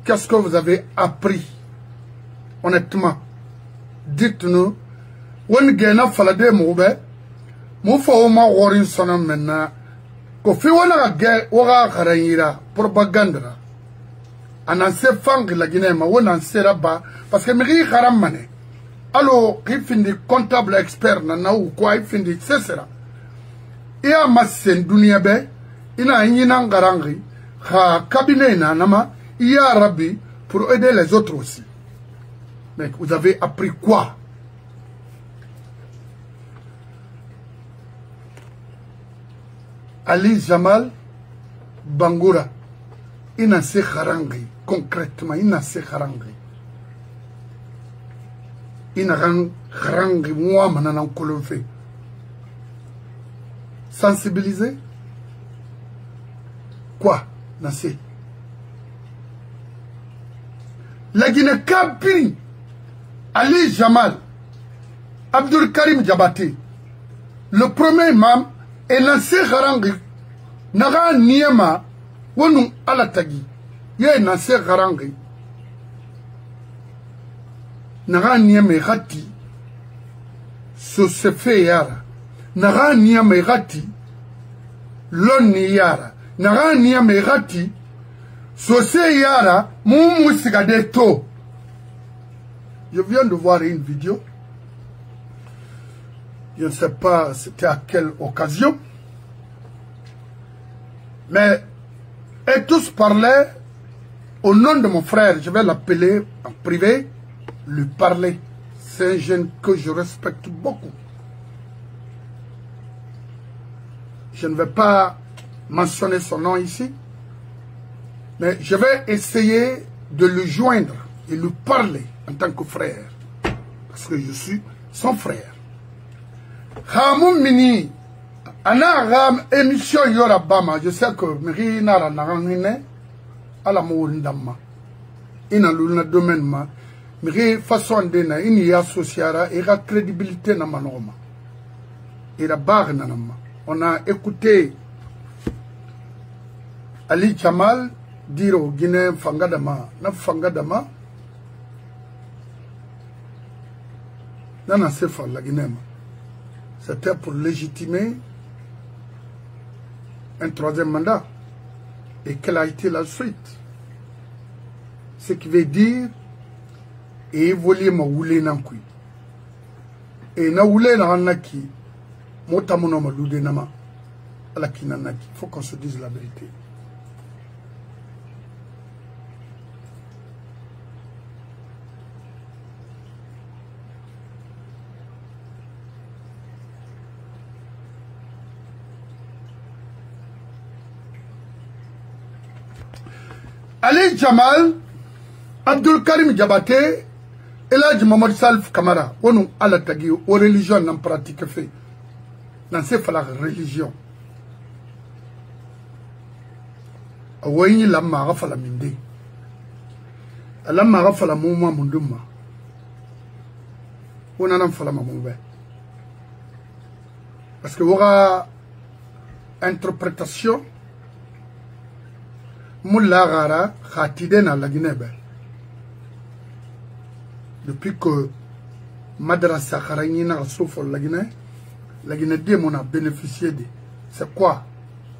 Qu'est-ce que vous avez appris? Honnêtement, dites-nous. When gena falade moube, moufa oma worin sonan maintenant. Kofi wana ge wara garanyira propaganda. Ananse fang la Guinée ma wona sera ba parce que miri garam mané. Alors, il finit comptable expert na ou quoi il finit c'est ça. Et à massen dunia be ina yina garangri ha cabinet na nama ya Rabbi pour aider les autres aussi. Mais vous avez appris quoi? Ali Jamal Bangoura, il n'a se harangi, concrètement, il n'a se harangi. Il n'a harangi, moi, maintenant, qu'on le fait. Sensibiliser? Quoi, n'a se? La Guinée Kabiri, Ali Jamal, Abdul Karim Jabate, le premier imam, et lancé Harangi, Naga Niema, Wonu Alatagi, Ye Nansé Harangi, naga nieme gati so se fait yara naga nieme gati loni yara naga nieme gati so se yara mumu sigade to. Je viens de voir une vidéo. Je ne sais pas c'était à quelle occasion. Mais et tous parlaient au nom de mon frère. Je vais l'appeler en privé, lui parler. C'est un jeune que je respecte beaucoup. Je ne vais pas mentionner son nom ici. Mais je vais essayer de le joindre et lui parler en tant que frère. Parce que je suis son frère. Khamoum Mini, Anagam émission Yora Bama, je sais que Miri Nara Narangine, à la Mourindama, Ina Luna domaine ma, Miri façon d'ena, Ini associara, et la crédibilité na manoma. Et la barre nanama. On a écouté Ali Jamal dire au Guinée Fangadama, na Fangadama, Nana Sefa la Guinée. C'était pour légitimer un troisième mandat. Et quelle a été la suite? Ce qui veut dire évoluer ma oulé nankui. Et na oulé na hanaki, motamono ma loudé nama, ala kinanaki. Il faut qu'on se dise la vérité. Ali Jamal, Abdul Karim Diabaté, Eladj Mohamed Salif Kamara, on a la tagi, aux religions n'en pratique fait. Dans ces fois la religion. Awaïni la marafa la minde. La marafa la mouma munduma. On a fait la mamoube. Parce que y aura interprétation. Moula Gara, Khatiden à la Guinée. Depuis que Madrasa Kharayina souffre la Guinée dit mon a bénéficié de. C'est quoi?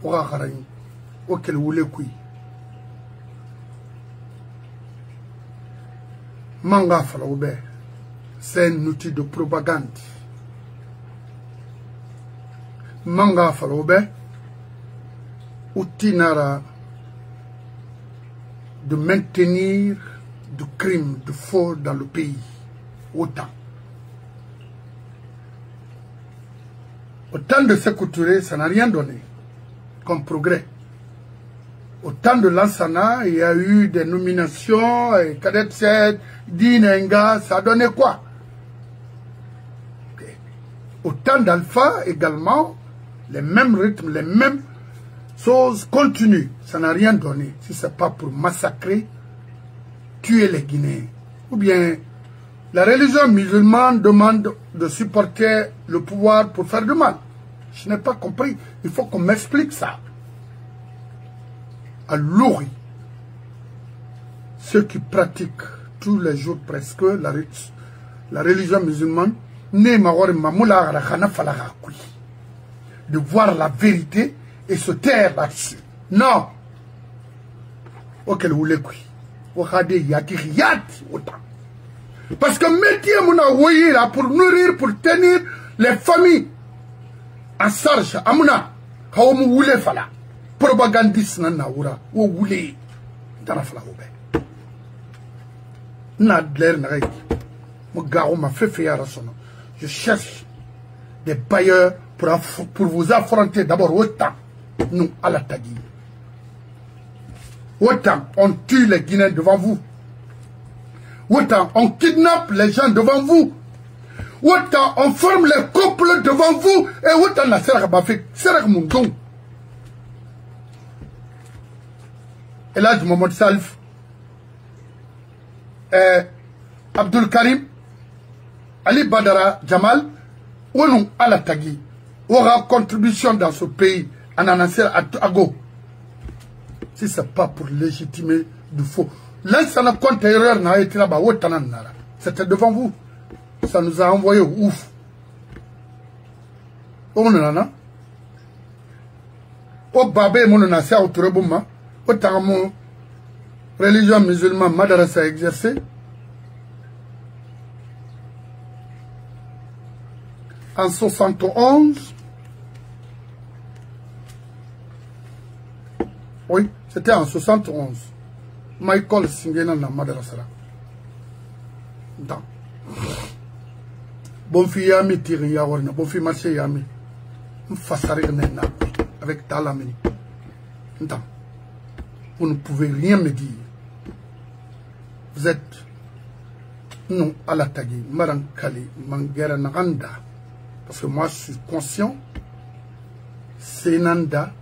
Oura Kharayin. Auquel vous voulez couille. Manga Falaoube. C'est un outil de propagande. Manga Falaoube. Outil nara. De maintenir du crime, du faux dans le pays. Autant. Autant de s'écouter, ça n'a rien donné comme progrès. Autant de l'Ansana, il y a eu des nominations, et Cadet 7, Dinenga, ça a donné quoi? Okay. Autant d'Alpha également, les mêmes rythmes, les mêmes choses continuent. Ça n'a rien donné. Si ce n'est pas pour massacrer, tuer les Guinéens. Ou bien, la religion musulmane demande de supporter le pouvoir pour faire du mal. Je n'ai pas compris. Il faut qu'on m'explique ça. À Louri, ceux qui pratiquent tous les jours presque la religion musulmane, de voir la vérité et se taire là-dessus. Non. Auquel vous voulez parce que métier mon a là pour nourrir, pour tenir les familles en charge. Amuna, how mu wule fala. Propagandiste na naura, ou wule. Dana fala oube. Na dler na reki. Mo garo ma fait faire son. Je cherche des bailleurs pour vous affronter d'abord autant. Nous, à la tagi. Autant on tue les Guinéens devant vous. Autant on kidnappe les gens devant vous. Autant on forme les couples devant vous. Et autant la Serra Bafik, Serra Moundong. Et là, Mohamed Salif, Abdul Karim, Ali Badara Jamal, ou à la tagi, aura contribution dans ce pays. Ananasser à go. Si ce n'est pas pour légitimer du faux. L'instant compte erreur n'a été là-bas, autant nara. C'était devant vous. Ça nous a envoyé ouf. On en a. Au babé, mon a ça au Trebouma. Au Taramo, religion musulmane, madrasa a exercé. En 71. Oui, c'était en 71. Michael Singena na madrasa. Bon fille yami tiri yawarna, bon fille marché yami. M'fassari nena avec Talamini. Vous ne pouvez rien me dire. Vous êtes non à la tagi, Marankali, Mangera Naganda. Parce que moi je suis conscient, c'est Nanda,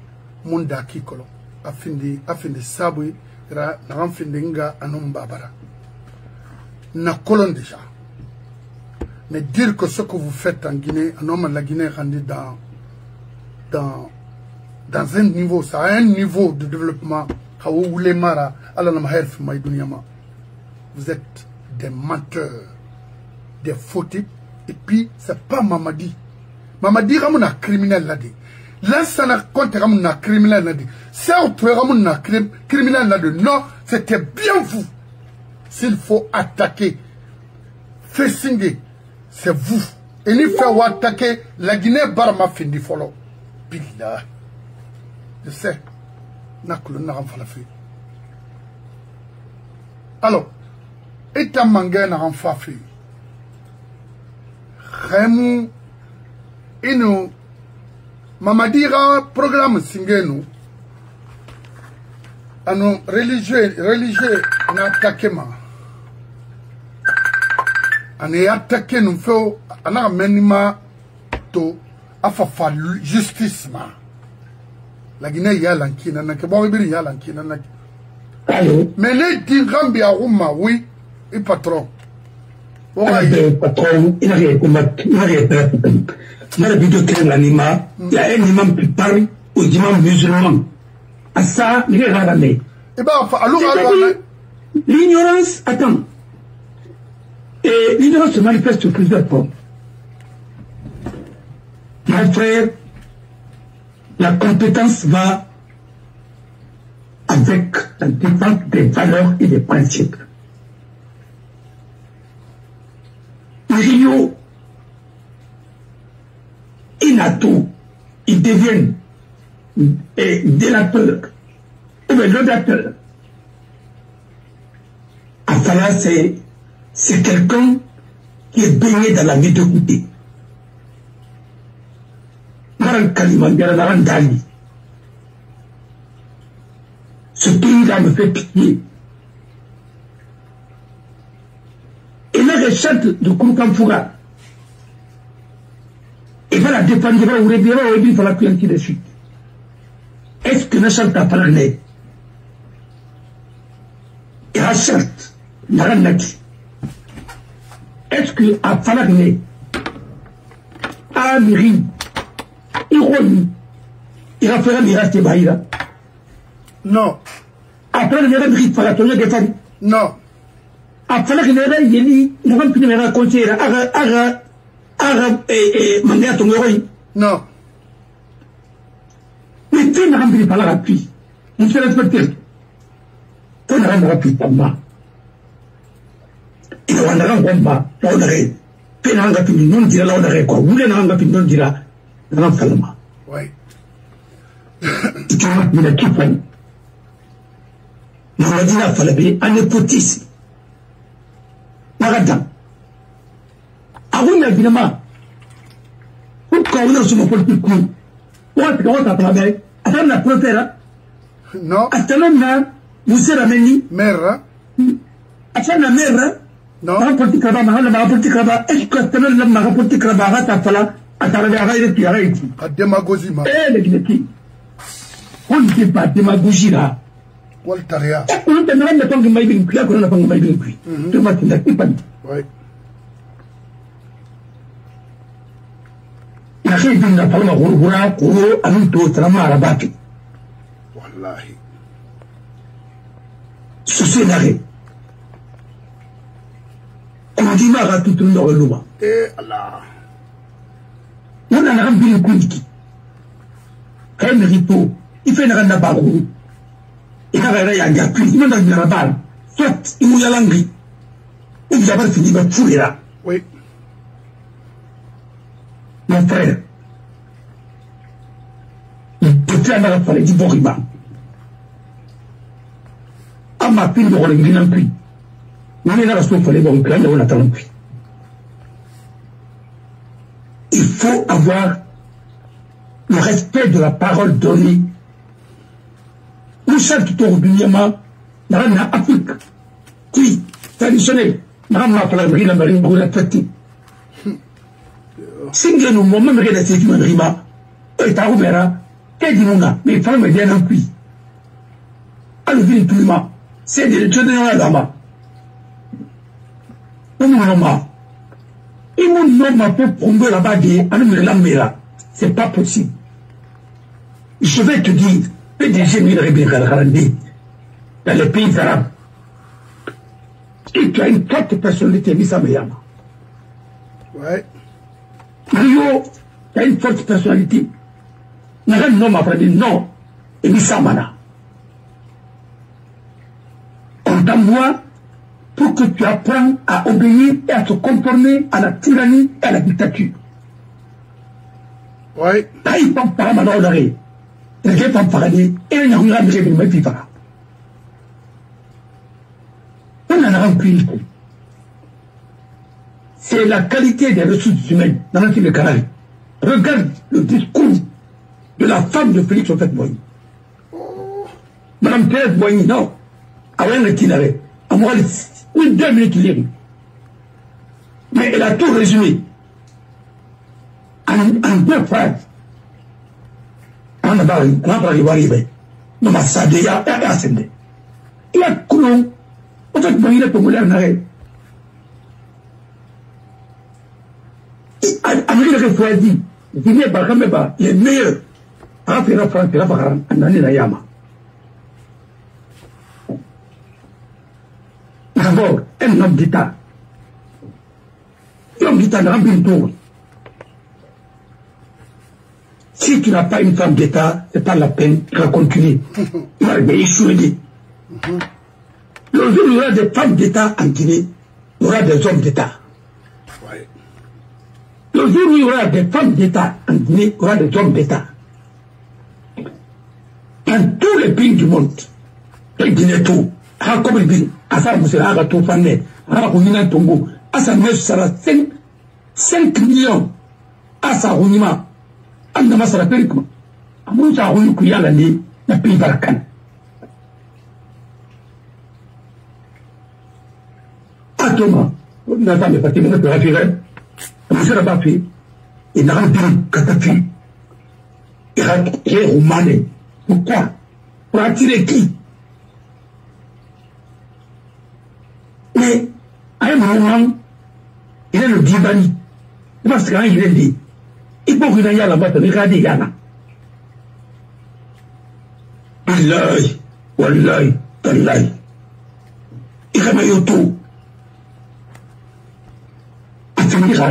Munda Kikolo. Afindi Sabui, Naramfindinga, Anumbabara. Na colonne déjà. Mais dire que ce que vous faites en Guinée, un homme de la Guinée rendu dans un niveau, ça a un niveau de développement. Vous êtes des menteurs, des faux types. Et puis, c'est pas Mamadi. Mamadi, c'est un criminel là. Là, ça n'a compte un criminel là. C'est un criminel là. Non, c'était bien vous. S'il faut attaquer, Fessingue, c'est vous. Et il faut attaquer la Guinée Barma Findi Folo. Billah. Je sais. Alors, étant mangé n'a pas fait. Rémou, inu, Mamadira programme singenu, anu religieux n'a attaqué ma. Anu attaqué nous fait, ana menima to, afafa justice ma. La Guinée y a l'ankina, n'a que bon y a l'ankina, n'a que. Mais les dingambi à Rouma, oui, et patron. Patron, il n'a rien combattu, il n'a rien perdu. Il y a un imam qui parle aux imams musulmans. À ça, il est rarement. L'ignorance, attends. Et l'ignorance se manifeste sur plusieurs formes. Mon frère, la compétence va avec la défense des valeurs et des principes. Rio et NATO, ils deviennent délateurs, ou bien laudateurs. Afala, c'est quelqu'un qui est baigné dans la médiocrité. Ce pays-là me fait pitié. Et là, je chante de Koukamfoura. Il va la défendre, il va ouvrir, il va la cuire ainsi de suite. Est-ce que ne chante pas parler? Il a chante, il n'a rien dit. Est-ce que à Falagné, à Amiri, Ironi, il a fait un miracle de Bahira? Non. Après le miracle de Falatonio de Fadi? Non. Après le miracle de Yeli, il va plus me raconter non. Mais tu n'as rempli pas la rapide. On se respecte. Tu n'as pas rapide pour moi. Il y a un combat. Là, on arrête. Tu n'as pas rapide. Non, dira là, on arrête quoi. Vous n'avez pas rapide. Non, dira. Non, calme. Oui. Tu n'as pas de qui fait. Non, on a dit là, il fallait un népotisme. Maradam. Avant évidemment, pourquoi on a sur mon politique, on a travaillé, attends la profère, non, attends la vous serez amené, mère, attends la mère, non, la politique là-bas, la politique là-bas, est-ce que attends la politique là-bas, attends là, attends la arrête, tu arrêtes. À démagogie, ma. Les Guinéens, on ne dit pas démagogie là. Waltaria. On ne demande pas que maïbin puis, qu'on n'a pas maïbin puis. Tu m'as dit, c'est pas. Oui. Nasi binda palma gurugura kuro anunto trama arabaki. Wallahi. Susi nare. Kuma Andima Ratutu Noreluma. Eh Allah. On a un bien Kouiki. Un rito. Il fait un barou. Il a un yagapu. Il m'a donné la balle. Soit il m'a langui. Il a pas fini de fouiller là. Oui. Mon frère. Il peut faire un affaire du Borima. À ma pile de Rolinguin en puits. Il faut avoir le respect de la parole donnée. Nous sommes tout au Binyama, dans l'Afrique, qui traditionnel, dans la marine, la marine, la fête. Si nous avons même rien à ce qui m'a et à Oubera, qu'est-ce que nous avons, mais femmes viennent en puits. À l'ouvrir tout le monde, c'est de l'étude de la dame. Et mon nom m'a fait prendre là-bas c'est pas possible. Je vais te dire, PDG dans les pays arabes, et tu as une forte personnalité, Missa Meyama. Ouais. Rio, tu as une forte personnalité. Un nom m'a dit non, et Missa Mana. On t'envoie pour que tu apprennes à obéir et à te conformer à la tyrannie et à la dictature. Oui. Quand ils pensent par là, les gens pensent par là, et ils n'ont rien de me faire. On en a rempli. C'est la qualité des ressources humaines dans l'Antilles de Caraïbes. Regarde le discours de la femme de Félix Houphouët-Boigny. Madame Thérèse Boigny, non. Avant le itinéraire. À moi, oui, 2 minutes lire. Mais elle a tout résumé en 2 phrases. On a parlé, non, mais ça déjà est ascendé. Il y a Koulon, en fait, il est pour l'air n'arrête. Amérique de Fouadi, Guinée Bakameba, les meilleurs. Raphaël France, il a pas un année Nayama. D'abord, un homme d'État. L'homme d'État n'a pas une tour. Si tu n'as pas une femme d'État, ce n'est pas la peine, tu vas continuer. Il va échouer. Le jour où il y aura des femmes d'État en Guinée, il y aura des hommes d'État. Le jour où il y aura des femmes d'État en Guinée, il y aura des hommes d'État. Dans tous les pays du monde, les Guinéens tout, comme il dit, à ça, vous serez à tout fané, à Rounina Tongo, à sa mèche sera 5 millions, à sa Rounima, à Nama sera périquement, à Moussa Rouni Kouya l'année, n'a pays Barakan. À Thomas, on n'a pas de papier, on a pas de vous serez battu, il n'a pas de catafi, il a été roumané. Pourquoi? Pour attirer qui? Mais, à un moment, il est le Dibani. Parce qu'il est dit, il faut qu'il y ait là-bas, il y a des Yana. Wallahi, wallahi, wallahi. Il y a un yoto. Il y a un yoto.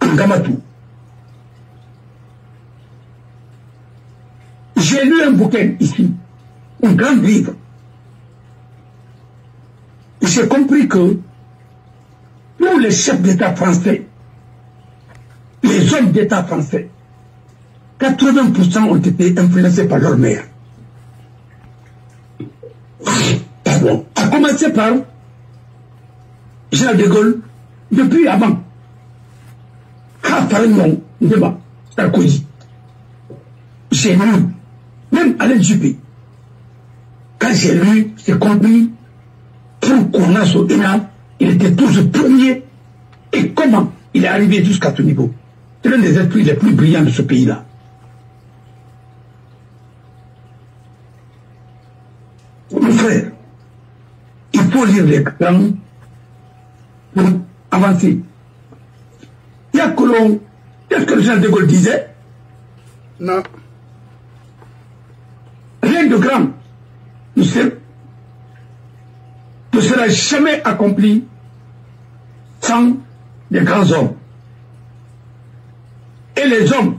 Angamatou. J'ai lu un bouquin ici, un grand livre. J'ai compris que tous les chefs d'État français, les hommes d'État français, 80% ont été influencés par leur mère. Pardon. À commencer par Général de Gaulle, depuis avant. Sarkozy. J'ai lu, même Alain Juppé. Quand j'ai lu, j'ai compris pourquoi Sotina, il était toujours premier et comment il est arrivé jusqu'à ce niveau. C'est l'un des esprits les plus brillants de ce pays-là. Mon frère, il faut lire les grands pour avancer. Il y a que qu'est-ce que le général de Gaulle disait? Non. Rien de grand ne sera jamais accompli sans les grands hommes. Et les hommes